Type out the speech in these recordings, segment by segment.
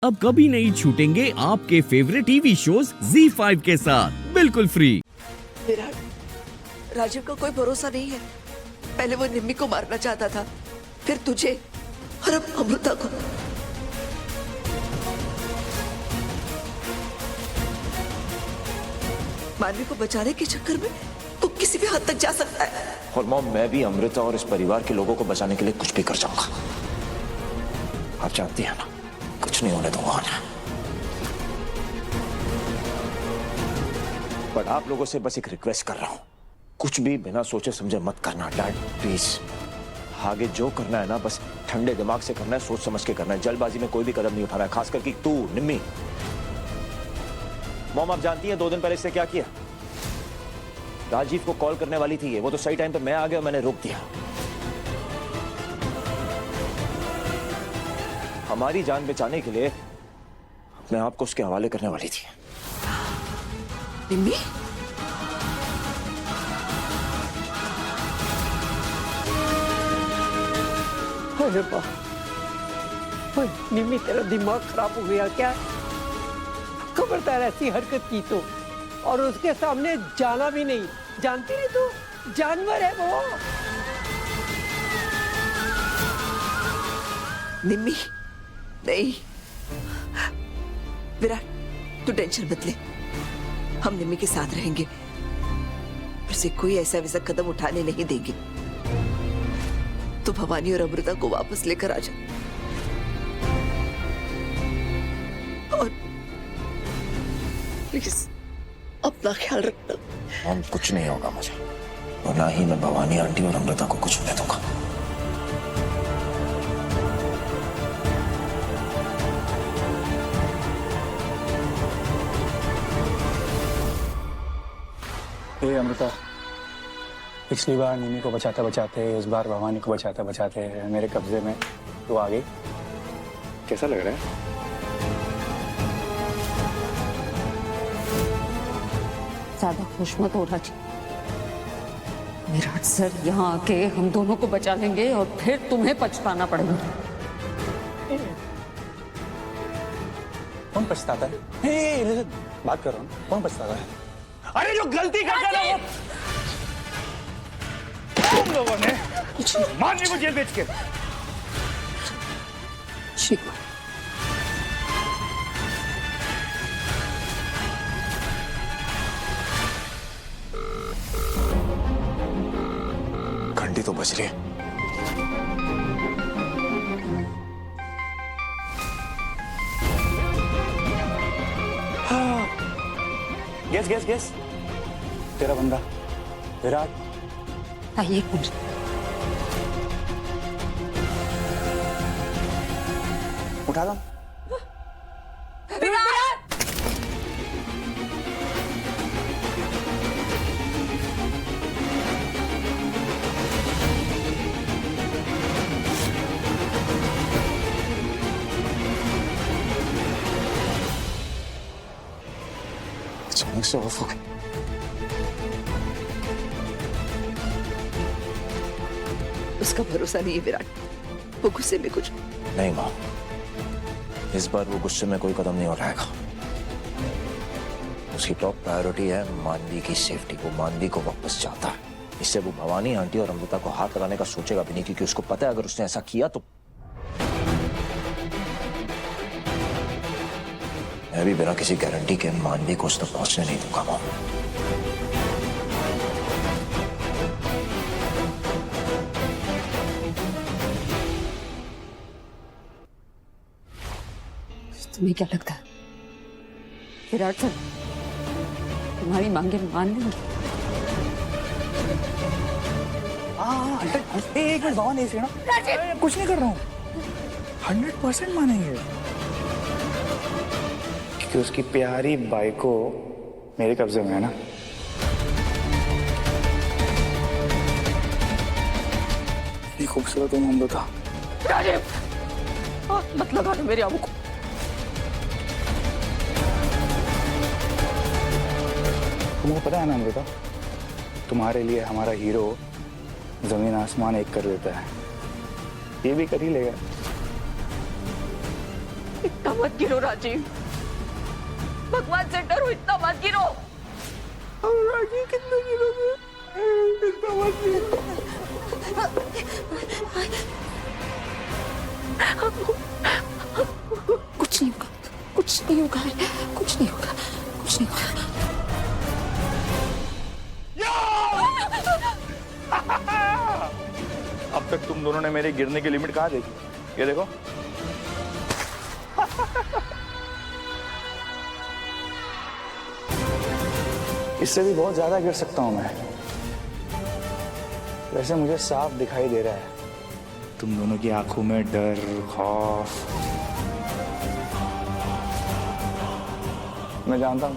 अब कभी नहीं छूटेंगे आपके फेवरेट टीवी शोज ZEE5 के साथ बिल्कुल फ्री। विराट, राजीव का कोई भरोसा नहीं है। पहले वो निम्मी को मारना चाहता था, फिर तुझे और अब अमृता को। मानवी को बचाने के चक्कर में वो किसी भी हद तक जा सकता है। और मॉम, मैं भी अमृता और इस परिवार के लोगों को बचाने के लिए कुछ भी कर जाऊंगा। आप जानती हैं ना, कुछ नहीं होने दूंगा ना। बट आप लोगों से बस एक रिक्वेस्ट कर रहा हूं, कुछ भी बिना सोचे समझे मत करना डैड, प्लीज। आगे जो करना है ना, बस ठंडे दिमाग से करना है, सोच समझ के करना है। जल्दबाजी में कोई भी कदम नहीं उठाना है, खास करके तू निम्मी। मॉम, आप जानती हैं 2 दिन पहले इससे क्या किया? राजीव को कॉल करने वाली थी, वो तो सही टाइम पे मैं आ गया और मैंने रोक दिया। हमारी जान बचाने के लिए अपने आप को उसके हवाले करने वाली थी। निम्मी, अरे वाह, निम्मी तेरा दिमाग खराब हो गया क्या? खबरदार ऐसी हरकत की तो, और उसके सामने जाना भी नहीं। जानती नहीं तू, जानवर है वो। निम्मी नहीं। विराट, तू टेंशन मत ले, हम निम्मी के साथ रहेंगे। उसे कोई ऐसा वैसा कदम उठाने नहीं देंगे। तो भवानी और अमृता को वापस लेकर आ जा, और प्लीज अपना ख्याल रखना। हम कुछ नहीं होगा मुझे, और ना ही मैं भवानी आंटी और अमृता को कुछ होने दूंगा। हे अमृता, पिछली बार निमी को बचाते बचाते, इस बार भवानी को बचाते बचाते मेरे कब्जे में तो आ गई। कैसा लग रहा है? ज्यादा खुश मत हो राजी। विराट सर यहाँ आके हम दोनों को बचा लेंगे और फिर तुम्हें पछताना पड़ेगा। कौन पछताता है? हे, बात कर रहा हूँ, कौन पछताता है? अरे जो गलती करता है वो तुम लोगों ने मानवी को जेल भेज के। घंटी तो बज रही है। गेस गेस गेस, तेरा बंदा विराट। आइए कुछ उठा लो। अचानक से ऑफ हो गई। उसका भरोसा नहीं है विराट, वो गुस्से में कुछ। नहीं मां, इस बार वो गुस्से में कोई कदम नहीं उठाएगा। उसकी टॉप प्रायोरिटी है मानवी की सेफ्टी। वो मानवी को वापस चाहता है। इससे वो भवानी आंटी और अमृता को हाथ लगाने का सोचेगा भी नहीं, क्योंकि उसको पता है अगर उसने ऐसा किया तो मैं भी बिना किसी गारंटी के मानवी को उस तक पहुंचने नहीं दूंगा मां। तुम्हें क्या लगता है विराट सर तुम्हारी मांगे मान लेंगे? एक मिनट भवानी, ना कुछ नहीं कर रहा हूँ। 100% मानेंगे, क्योंकि उसकी प्यारी बाई को मेरे कब्जे में है ना। ये खूबसूरत उम्र था। मत लगा दो मेरे आबू को। तुमको पता है ना अमृता, तुम्हारे लिए हमारा हीरो जमीन आसमान एक कर देता है। ये भी कर ही लेगा। इतना मत गिरो राजीव, भगवान से डरो, इतना मत गिरो। राजीव कितना गिरोगे? इतना मत गिरो। कुछ नहीं होगा, कुछ नहीं होगा, कुछ नहीं होगा, कुछ नहीं होगा। अब तक तुम दोनों ने मेरे गिरने की लिमिट कहाँ देखी? ये देखो। इससे भी बहुत ज्यादा गिर सकता हूं मैं। वैसे मुझे साफ दिखाई दे रहा है तुम दोनों की आंखों में डर, खौफ। मैं जानता हूं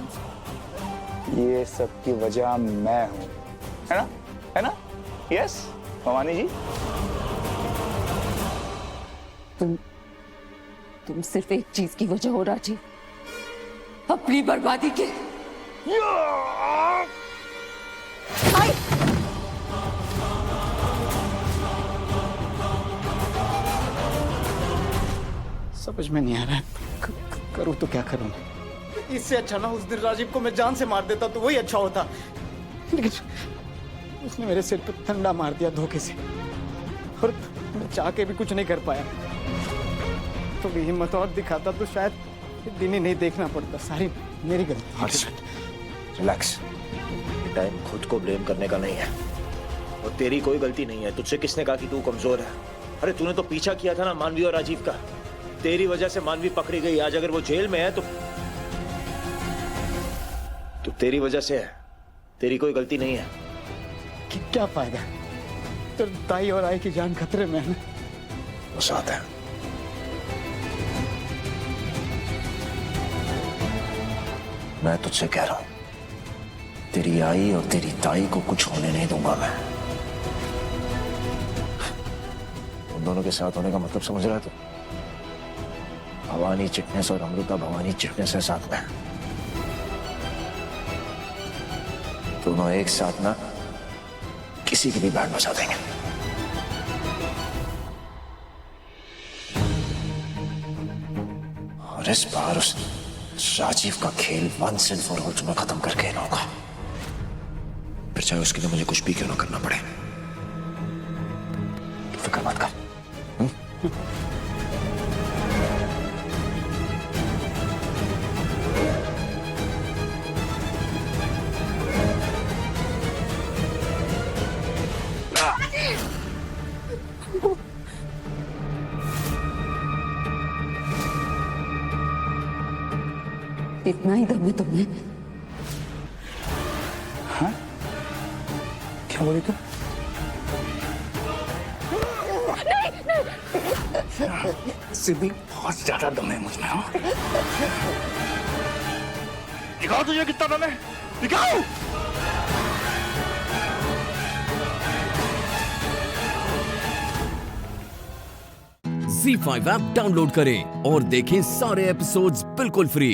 ये सब की वजह मैं हूं, है ना? है ना? यस भवानी जी। तुम सिर्फ एक चीज की वजह हो राजीव, अपनी बर्बादी के। समझ में नहीं आ रहा है करूँ तो क्या करूँ। इससे अच्छा ना उस दिन राजीव को मैं जान से मार देता तो वही अच्छा होता, लेकिन उसने मेरे सिर पे ठंडा मार दिया धोखे से, और मैं चाह के भी कुछ नहीं कर पाया। थोड़ी हिम्मत और दिखाता तो शायद दिन ही नहीं देखना पड़ता। सारी मेरी गलती। हर्ष रिलैक्स, टाइम खुद को ब्लेम करने का नहीं है, और तेरी कोई गलती नहीं है। तुझसे किसने कहा कि तू कमजोर है? अरे तूने तो पीछा किया था ना मानवी और राजीव का। तेरी वजह से मानवी पकड़ी गई। आज अगर वो जेल में है तो तेरी वजह से है, तेरी कोई गलती नहीं है। कि क्या फायदा, तो ताई और आई की जान खतरे में है ना। वो साथ है। मैं तुझसे कह रहा हूं, तेरी आई और तेरी ताई को कुछ होने नहीं दूंगा मैं। उन दोनों के साथ होने का मतलब समझ रहा है तू? भवानी चिटनेस और अमृता भवानी चिटनेस है साथ में। दोनों एक साथ ना किसी की भी बैंड बजा देंगे। और इस बार उस राजीव का खेल वंस एंड फॉर ऑल मैं खत्म करके रहूंगा, फिर चाहे उसके लिए मुझे कुछ भी क्यों ना करना पड़े। फिक्र मत कर। इतना ही दम है तुम्हें? हाँ? क्या बोली तू? सिद्धि बहुत ज्यादा दम है मुझ में। हाँ? दिखाओ तुझे कितना दम है, दिखाओ। Z5 ऐप डाउनलोड करें और देखें सारे एपिसोड्स बिल्कुल फ्री।